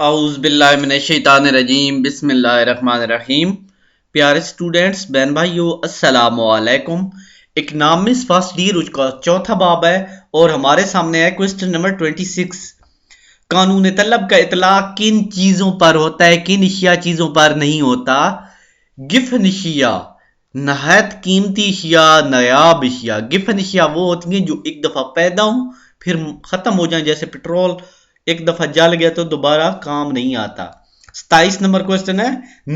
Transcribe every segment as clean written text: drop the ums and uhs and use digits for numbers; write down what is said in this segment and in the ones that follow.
اعوذ باللہ من الشیطان الرجیم بسم اللہ الرحمن الرحیم۔ پیارے اسٹوڈنٹس، بہن بھائیو، السلام علیکم۔ اکنامکس فرسٹ ایئر اس کا چوتھا باب ہے اور ہمارے سامنے ہے کوسچن نمبر 26۔ قانون طلب کا اطلاق کن چیزوں پر ہوتا ہے، کن اشیاء چیزوں پر نہیں ہوتا؟ گفن اشیاء، نہایت قیمتی اشیاء، نایاب اشیاء۔ گفن اشیاء وہ ہوتی ہیں جو ایک دفعہ پیدا ہوں پھر ختم ہو جائیں، جیسے پیٹرول ایک دفعہ جل گیا تو دوبارہ کام نہیں آتا۔ 27 نمبر کوسچن ہے،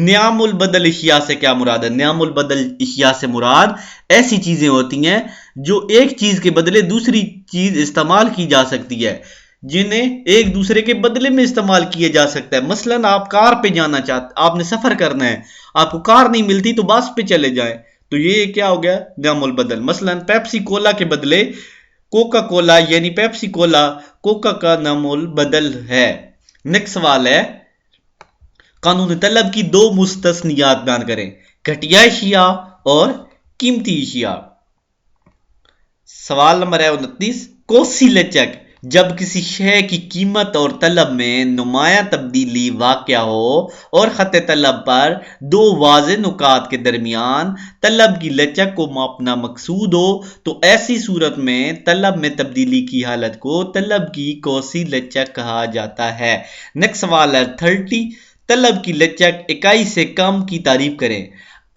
نعم البدل اشیاء سے کیا مراد ہے؟ نعم البدل اشیاء سے مراد ایسی چیزیں ہوتی ہیں جو ایک چیز کے بدلے دوسری چیز استعمال کی جا سکتی ہے، جنہیں ایک دوسرے کے بدلے میں استعمال کیا جا سکتا ہے۔ مثلا آپ کار پہ جانا چاہتے، آپ نے سفر کرنا ہے، آپ کو کار نہیں ملتی تو بس پہ چلے جائیں، تو یہ کیا ہو گیا؟ نعم البدل۔ مثلا پیپسی کولا کے بدلے کوکا کولا یعنی پیپسی کولا کوکا کا نعم البدل ہے۔ نیکسٹ سوال ہے، قانون طلب کی دو مستثنیات بیان کریں، گھٹیا اشیاء اور قیمتی اشیاء۔ سوال نمبر ہے 29، کوسی لچک، جب کسی شے کی قیمت اور طلب میں نمایاں تبدیلی واقع ہو اور خط طلب پر دو واضح نکات کے درمیان طلب کی لچک کو ماپنا مقصود ہو تو ایسی صورت میں طلب میں تبدیلی کی حالت کو طلب کی کوسی لچک کہا جاتا ہے۔ نیکسٹ سوال ہے 30، طلب کی لچک اکائی سے کم کی تعریف کریں۔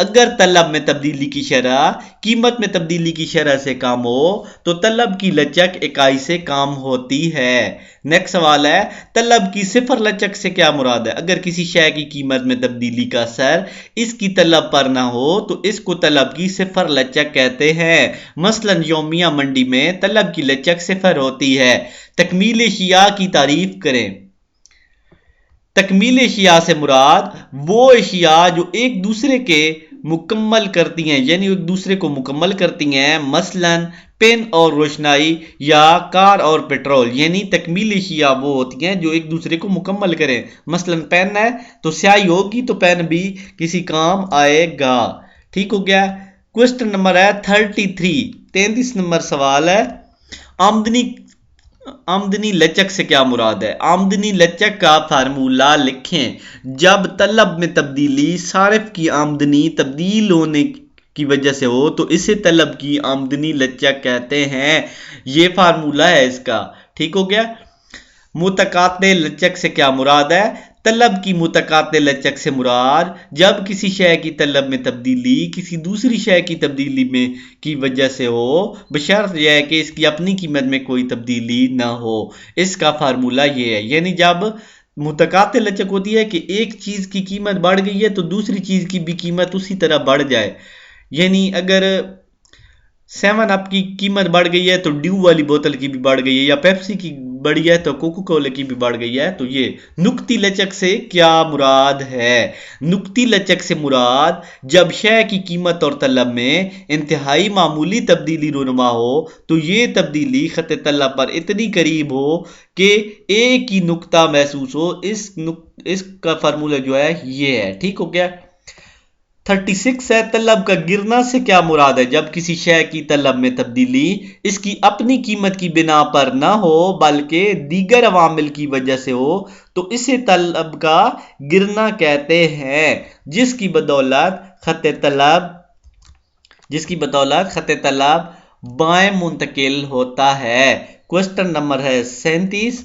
اگر طلب میں تبدیلی کی شرح قیمت میں تبدیلی کی شرح سے کم ہو تو طلب کی لچک اکائی سے کم ہوتی ہے۔ نیکسٹ سوال ہے، طلب کی صفر لچک سے کیا مراد ہے؟ اگر کسی شے کی قیمت میں تبدیلی کا اثر اس کی طلب پر نہ ہو تو اس کو طلب کی صفر لچک کہتے ہیں۔ مثلا یومیہ منڈی میں طلب کی لچک صفر ہوتی ہے۔ تکمیل اشیاء کی تعریف کریں۔ تکمیل اشیاء سے مراد وہ اشیاء جو ایک دوسرے کے مکمل کرتی ہیں، یعنی ایک دوسرے کو مکمل کرتی ہیں، مثلا پین اور روشنائی یا کار اور پیٹرول، یعنی تکمیل اشیاء وہ ہوتی ہیں جو ایک دوسرے کو مکمل کریں۔ مثلا پین ہے تو سیاہی ہوگی تو پین بھی کسی کام آئے گا۔ ٹھیک ہو گیا۔ کوسچن نمبر ہے 33 نمبر سوال ہے، آمدنی لچک سے کیا مراد ہے؟ آمدنی لچک کا فارمولہ لکھیں۔ جب طلب میں تبدیلی صارف کی آمدنی تبدیل ہونے کی وجہ سے ہو تو اسے طلب کی آمدنی لچک کہتے ہیں۔ یہ فارمولہ ہے اس کا۔ ٹھیک ہو گیا۔ متقاطع لچک سے کیا مراد ہے؟ طلب کی متقاطع لچک سے مراد جب کسی شے کی طلب میں تبدیلی کسی دوسری شے کی تبدیلی میں کی وجہ سے ہو، بشرط یہ ہے کہ اس کی اپنی قیمت میں کوئی تبدیلی نہ ہو۔ اس کا فارمولہ یہ ہے، یعنی جب متقاطع لچک ہوتی ہے کہ ایک چیز کی قیمت بڑھ گئی ہے تو دوسری چیز کی بھی قیمت اسی طرح بڑھ جائے، یعنی اگر 7 اپ کی قیمت بڑھ گئی ہے تو ڈیو والی بوتل کی بھی بڑھ گئی ہے، یا پیپسی کی بڑھی ہے تو کوکو کولے کی بھی بڑھ گئی ہے۔ تو یہ نقطی لچک سے کیا مراد ہے؟ نقطی لچک سے مراد جب شے کی قیمت اور طلب میں انتہائی معمولی تبدیلی رونما ہو تو یہ تبدیلی خط طلب پر اتنی قریب ہو کہ ایک ہی نقطہ محسوس ہو۔ اس کا فارمولہ جو ہے یہ ہے۔ ٹھیک ہو گیا۔ 36 ہے، طلب کا گرنا سے کیا مراد ہے؟ جب کسی شے کی طلب میں تبدیلی اس کی اپنی قیمت کی بنا پر نہ ہو بلکہ دیگر عوامل کی وجہ سے ہو تو اسے طلب کا گرنا کہتے ہیں، جس کی بدولت خط طلب بائیں منتقل ہوتا ہے۔ کوسچن نمبر ہے 37،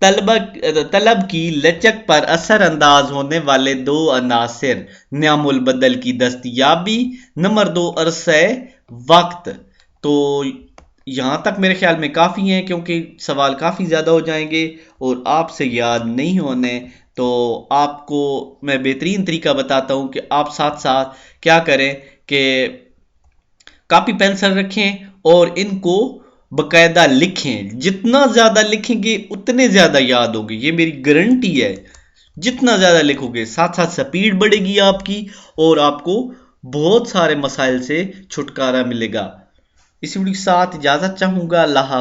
طلب کی لچک پر اثر انداز ہونے والے دو عناصر، نعم البدل کی دستیابی، نمبر 2 عرصہ وقت۔ تو یہاں تک میرے خیال میں کافی ہیں، کیونکہ سوال کافی زیادہ ہو جائیں گے اور آپ سے یاد نہیں ہونے، تو آپ کو میں بہترین طریقہ بتاتا ہوں کہ آپ ساتھ ساتھ کیا کریں کہ کاپی پینسل رکھیں اور ان کو باقاعدہ لکھیں۔ جتنا زیادہ لکھیں گے اتنے زیادہ یاد ہوگی، یہ میری گارنٹی ہے۔ جتنا زیادہ لکھو گے ساتھ ساتھ سپیڈ بڑھے گی آپ کی اور آپ کو بہت سارے مسائل سے چھٹکارا ملے گا۔ اس ویڈیو کے ساتھ اجازت چاہوں گا۔ اللہ حافظ۔